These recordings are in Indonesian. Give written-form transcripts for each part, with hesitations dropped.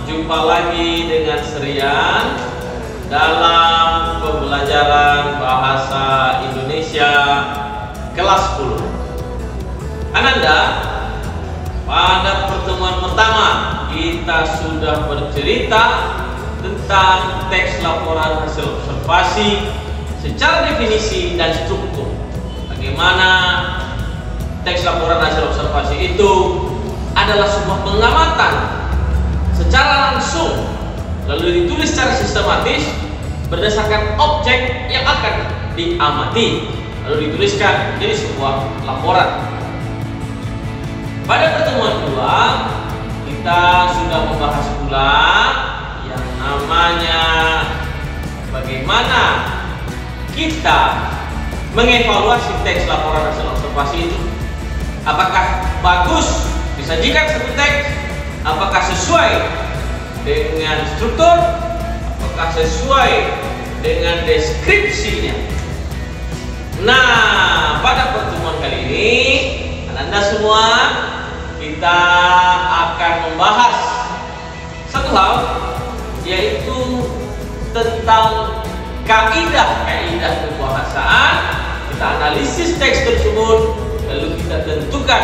Jumpa lagi dengan Serian dalam pembelajaran bahasa Indonesia kelas 10. Ananda, pada pertemuan pertama kita sudah bercerita tentang teks laporan hasil observasi secara definisi dan struktur. Bagaimana teks laporan hasil observasi itu adalah sebuah pengamatan secara langsung, lalu ditulis secara sistematis berdasarkan objek yang akan diamati, lalu dituliskan menjadi sebuah laporan. Pada pertemuan kedua kita sudah membahas pula yang namanya bagaimana kita mengevaluasi teks laporan hasil observasi itu. Apakah bagus disajikan satu teks? Apakah sesuai dengan struktur? Apakah sesuai dengan deskripsinya? Nah, pada pertemuan kali ini Anda semua kita akan membahas satu hal, yaitu tentang kaidah-kaidah kebahasaan. Kita analisis teks tersebut, lalu kita tentukan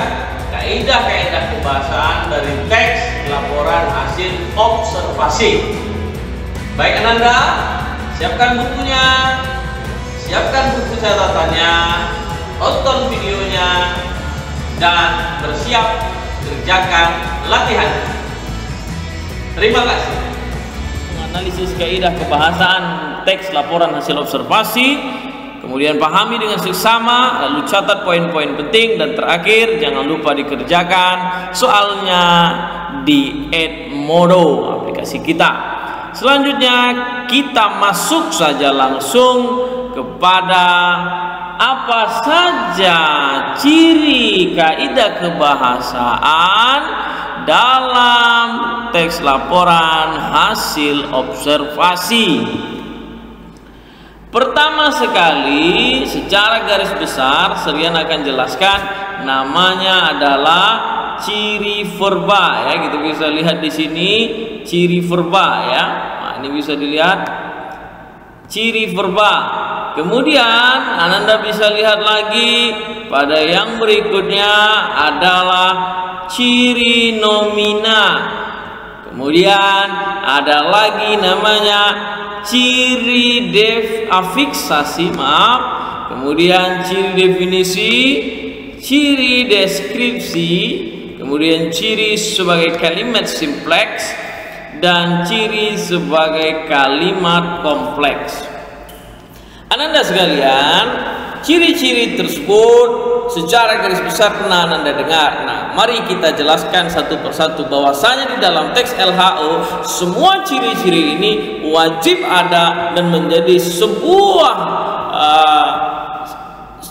kaidah-kaidah kebahasaan dari teks laporan hasil observasi. Baik Ananda, siapkan bukunya, siapkan buku catatannya, tonton videonya, dan bersiap kerjakan latihan. Terima kasih. Menganalisis kaidah kebahasaan teks laporan hasil observasi, kemudian pahami dengan seksama, lalu catat poin-poin penting, dan terakhir jangan lupa dikerjakan soalnya di Edmodo aplikasi kita. Selanjutnya kita masuk saja langsung kepada apa saja ciri kaidah kebahasaan dalam teks laporan hasil observasi. Pertama sekali, secara garis besar Serian akan jelaskan namanya adalah ciri verba ya. Kita bisa lihat di sini ciri verba ya. Nah, ini bisa dilihat ciri verba. Kemudian Ananda bisa lihat lagi pada yang berikutnya adalah ciri nomina. Kemudian ada lagi namanya ciri afiksasi, kemudian ciri definisi, ciri deskripsi, kemudian ciri sebagai kalimat simpleks, dan ciri sebagai kalimat kompleks. Ananda sekalian, ciri-ciri tersebut secara garis besar pernah Ananda dengar. Nah, mari kita jelaskan satu persatu bahwasanya di dalam teks LHO semua ciri-ciri ini wajib ada dan menjadi sebuah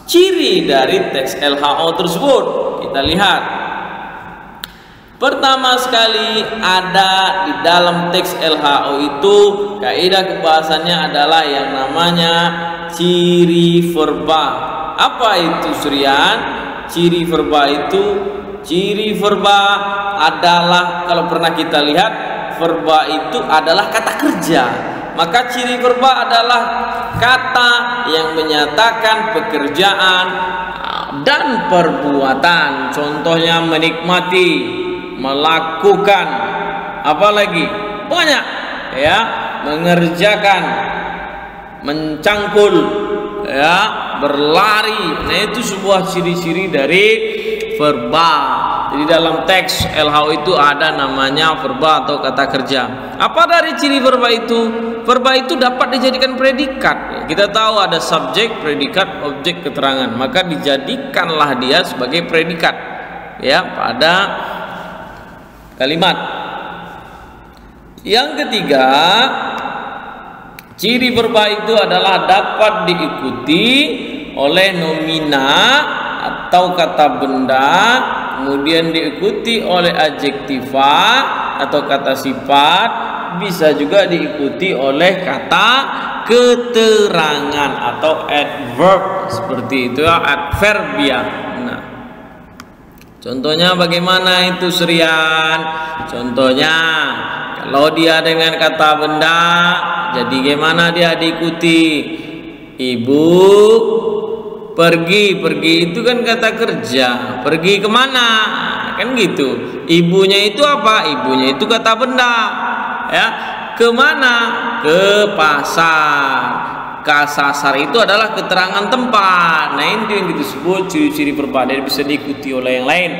ciri dari teks LHO tersebut. Kita lihat. Pertama sekali ada di dalam teks LHO itu kaidah kebahasannya adalah yang namanya ciri verba. Apa itu Serian? Ciri verba adalah, kalau pernah kita lihat, verba itu adalah kata kerja. Maka ciri verba adalah kata yang menyatakan pekerjaan dan perbuatan. Contohnya menikmati, melakukan, apalagi banyak ya, mengerjakan, mencangkul ya, berlari. Nah, itu sebuah ciri-ciri dari verba. Jadi dalam teks LHO itu ada namanya verba atau kata kerja. Apa dari ciri verba itu? Verba itu dapat dijadikan predikat. Kita tahu ada subjek, predikat, objek, keterangan. Maka dijadikanlah dia sebagai predikat ya pada kalimat. Yang ketiga, ciri verba itu adalah dapat diikuti oleh nomina atau kata benda, kemudian diikuti oleh adjektiva atau kata sifat, bisa juga diikuti oleh kata keterangan atau adverb, seperti itu ya, adverbia. Nah, contohnya bagaimana itu Serian? Contohnya kalau dia dengan kata benda, jadi gimana dia diikuti? Ibu pergi, pergi itu kan kata kerja. Pergi kemana? Kan gitu. Ibunya itu apa? Ibunya itu kata benda. Ya, kemana? Ke pasar. Kasasar itu adalah keterangan tempat. Nah, ini yang disebut ciri-ciri verba, bisa diikuti oleh yang lain.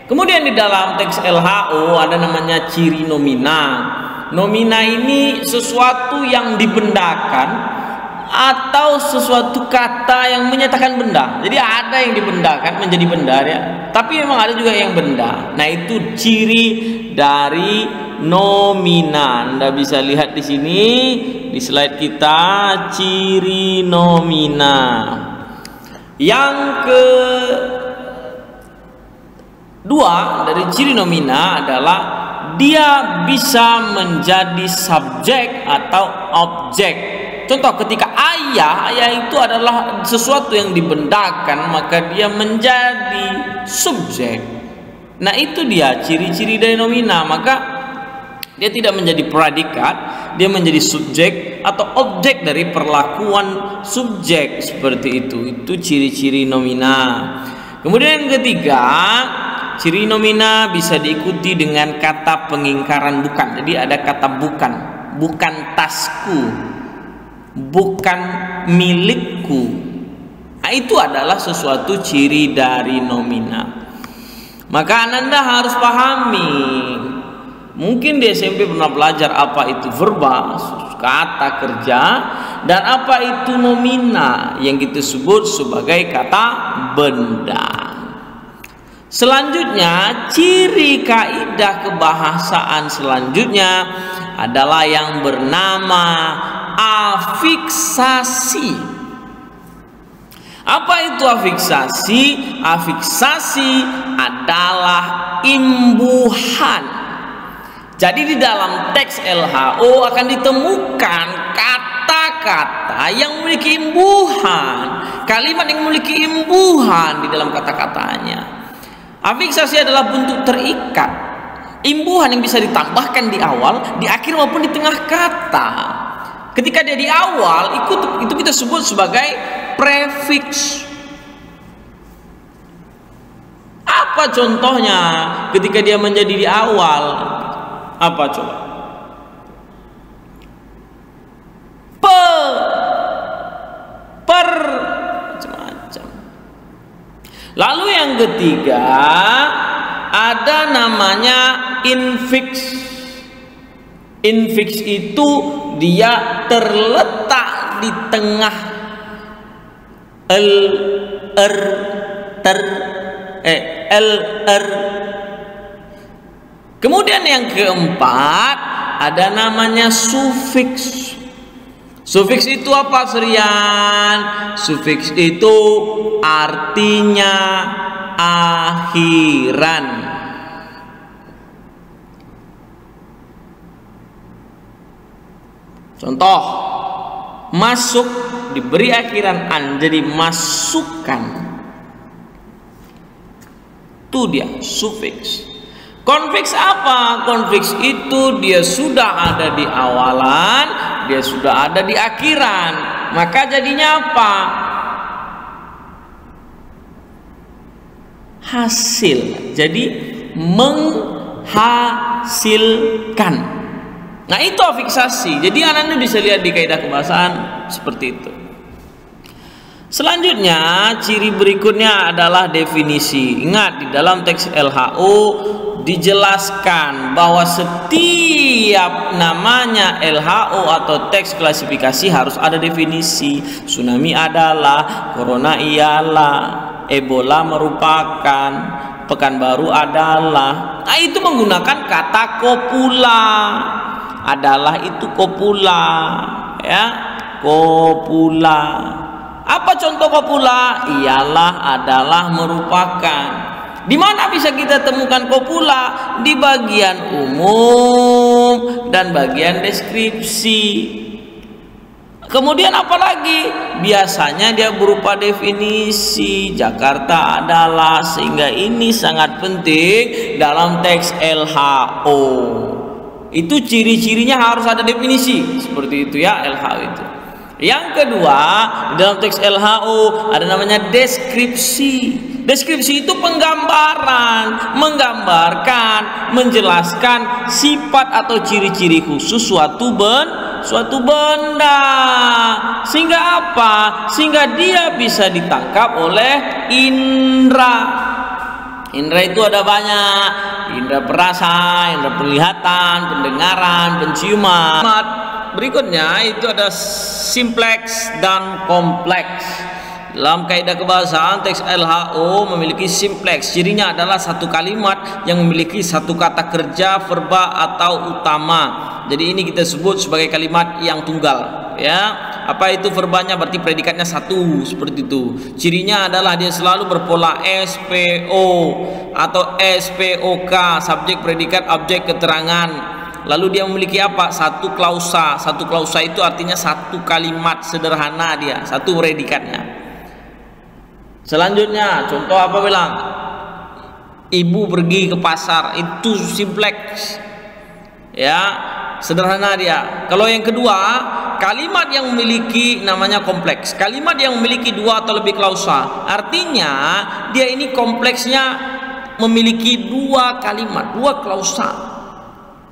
Kemudian di dalam teks LHO ada namanya ciri nomina. Nomina ini sesuatu yang dibendakan atau sesuatu kata yang menyatakan benda. Jadi ada yang dibendakan menjadi benda ya. Tapi memang ada juga yang benda. Nah, itu ciri dari nomina. Anda bisa lihat di sini di slide kita ciri nomina. Yang kedua dari ciri nomina adalah dia bisa menjadi subjek atau objek. Contoh, ketika ayah itu adalah sesuatu yang dibendakan, maka dia menjadi subjek. Nah, itu dia ciri-ciri dari nomina. Maka dia tidak menjadi predikat, dia menjadi subjek atau objek dari perlakuan subjek, seperti itu. Itu ciri-ciri nomina. Kemudian yang ketiga, ciri nomina bisa diikuti dengan kata pengingkaran bukan. Jadi ada kata bukan, bukan tasku, bukan milikku. Nah, itu adalah sesuatu ciri dari nomina. Maka Anda harus pahami. Mungkin di SMP pernah belajar apa itu verba, kata kerja, dan apa itu nomina yang kita sebut sebagai kata benda. Selanjutnya, ciri kaidah kebahasaan selanjutnya adalah yang bernama afiksasi. Apa itu afiksasi? Afiksasi adalah imbuhan. Jadi di dalam teks LHO akan ditemukan kata-kata yang memiliki imbuhan, kalimat yang memiliki imbuhan di dalam kata-katanya. Afiksasi adalah bentuk terikat, imbuhan yang bisa ditambahkan di awal, di akhir maupun di tengah kata. Ketika dia di awal, itu kita sebut sebagai prefix. Apa contohnya ketika dia menjadi di awal? Apa coba? Per, macam-macam. Lalu yang ketiga ada namanya infix. Infix itu dia terletak di tengah Kemudian yang keempat ada namanya sufiks. Sufiks itu apa, Serian? Sufiks itu artinya akhiran. Contoh, masuk diberi akhiran an jadi masukan. Itu dia sufiks. Konfiks apa? Konfiks itu dia sudah ada di awalan, dia sudah ada di akhiran. Maka jadinya apa? Hasil. Jadi menghasilkan. Nah, itu afiksasi. Jadi Anda bisa lihat di kaidah kebahasaan seperti itu. Selanjutnya, ciri berikutnya adalah definisi. Ingat, di dalam teks LHO dijelaskan bahwa setiap namanya LHO atau teks klasifikasi harus ada definisi. Tsunami adalah, corona ialah, Ebola merupakan, Pekanbaru adalah. Nah, itu menggunakan kata kopula. Adalah itu kopula, ya, kopula. Apa contoh kopula? Ialah, adalah, merupakan. Di mana bisa kita temukan kopula? Di bagian umum dan bagian deskripsi. Kemudian apalagi? Biasanya dia berupa definisi. Jakarta adalah, sehingga ini sangat penting dalam teks LHO. Itu ciri-cirinya harus ada definisi. Seperti itu ya LHO itu. Yang kedua, di dalam teks LHO ada namanya deskripsi. Deskripsi itu penggambaran, menggambarkan, menjelaskan sifat atau ciri-ciri khusus suatu benda. Sehingga apa? Sehingga dia bisa ditangkap oleh indera. Indera itu ada banyak. Indera perasa, indera penglihatan, pendengaran, penciuman. Berikutnya itu ada simpleks dan kompleks. Dalam kaidah kebahasaan teks LHO memiliki simpleks. Cirinya adalah satu kalimat yang memiliki satu kata kerja, verba atau utama. Jadi ini kita sebut sebagai kalimat yang tunggal, ya. Apa itu verbanya? Berarti predikatnya satu, seperti itu. Cirinya adalah dia selalu berpola SPO atau SPOK, subjek, predikat, objek, keterangan. Lalu dia memiliki apa? Satu klausa. Satu klausa itu artinya satu kalimat sederhana, dia satu predikatnya. Selanjutnya, contoh apa bilang? Ibu pergi ke pasar, itu simpleks. Ya, sederhana dia. Kalau yang kedua, kalimat yang memiliki namanya kompleks. Kalimat yang memiliki dua atau lebih klausa. Artinya, dia ini kompleksnya memiliki dua kalimat, dua klausa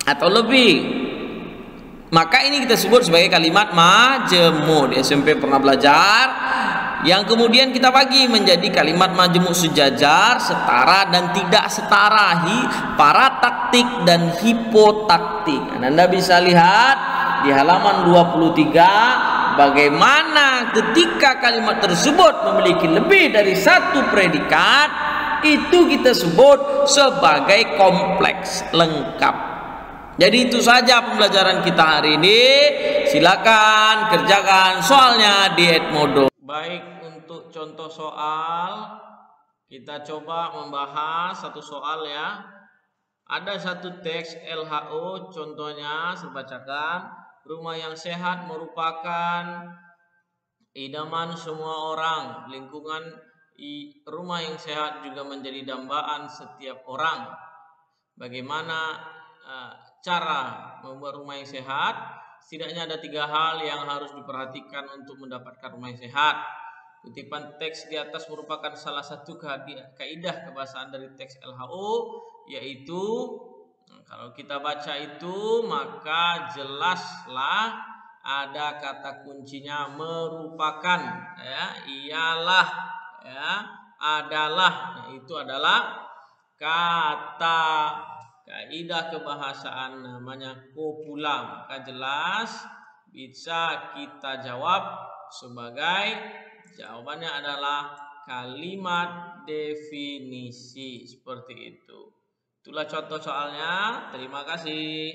atau lebih. Maka ini kita sebut sebagai kalimat majemuk. Di SMP pernah belajar. Yang kemudian kita bagi menjadi kalimat majemuk sejajar, setara dan tidak setara, parataktik dan hipotaktik. Anda bisa lihat di halaman 23 bagaimana ketika kalimat tersebut memiliki lebih dari satu predikat, itu kita sebut sebagai kompleks lengkap. Jadi itu saja pembelajaran kita hari ini. Silakan kerjakan soalnya di Edmodo. Baik, untuk contoh soal kita coba membahas satu soal ya. Ada satu teks LHO, contohnya saya bacakan. Rumah yang sehat merupakan idaman semua orang. Lingkungan rumah yang sehat juga menjadi dambaan setiap orang. Bagaimana cara membuat rumah yang sehat? Setidaknya ada 3 hal yang harus diperhatikan untuk mendapatkan rumah yang sehat. Kutipan teks di atas merupakan salah satu kaidah kebahasaan dari teks LHO, yaitu kalau kita baca itu maka jelaslah ada kata kuncinya merupakan, ya, ialah, ya, adalah, itu adalah kata kaidah kebahasaan namanya kopula. Maka jelas bisa kita jawab sebagai jawabannya adalah kalimat definisi, seperti itu. Itulah contoh soalnya. Terima kasih.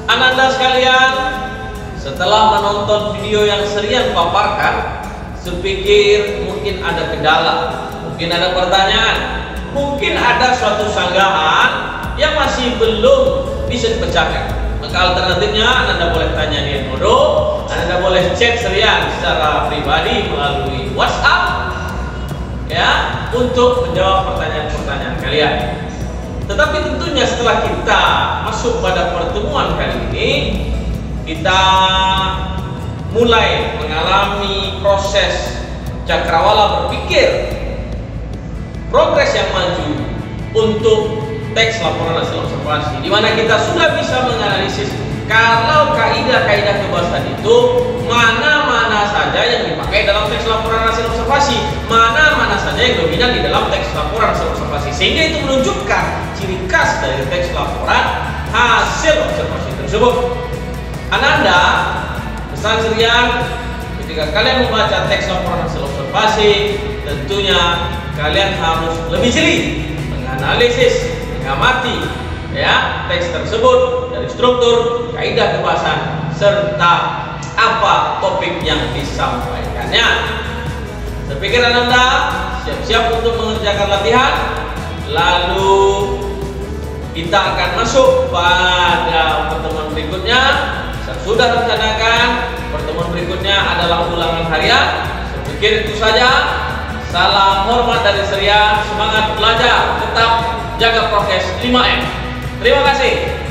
Ananda sekalian, setelah menonton video yang Serian paparkan, sepikir mungkin ada kendala, mungkin ada pertanyaan, mungkin ada suatu sanggahan yang masih belum bisa dipecahkan. Maka alternatifnya Anda boleh tanya di Edmodo, Anda boleh chat Serian secara pribadi melalui WhatsApp, ya, untuk menjawab pertanyaan-pertanyaan kalian. Tetapi tentunya setelah kita masuk pada pertemuan kali ini, kita mulai mengalami proses cakrawala berpikir, progres yang maju untuk teks laporan hasil observasi, di mana kita sudah bisa menganalisis kalau kaidah-kaidah kebahasaan itu mana-mana saja yang dipakai dalam teks laporan hasil observasi, mana-mana saja yang dominan di dalam teks laporan hasil observasi, sehingga itu menunjukkan ciri khas dari teks laporan hasil observasi tersebut. Ananda pesan Serian, ketika kalian membaca teks laporan hasil observasi, tentunya kalian harus lebih jeli menganalisis, mengamati, ya, teks tersebut dari struktur, kaidah kebahasaan, serta apa topik yang disampaikannya. Saya pikir Ananda siap-siap untuk mengerjakan latihan, lalu kita akan masuk pada pertemuan berikutnya. Saya sudah rencanakan pertemuan berikutnya adalah ulangan harian. Saya pikir itu saja. Salam hormat dari Serian, semangat belajar, tetap jaga prokes 5M. Terima kasih.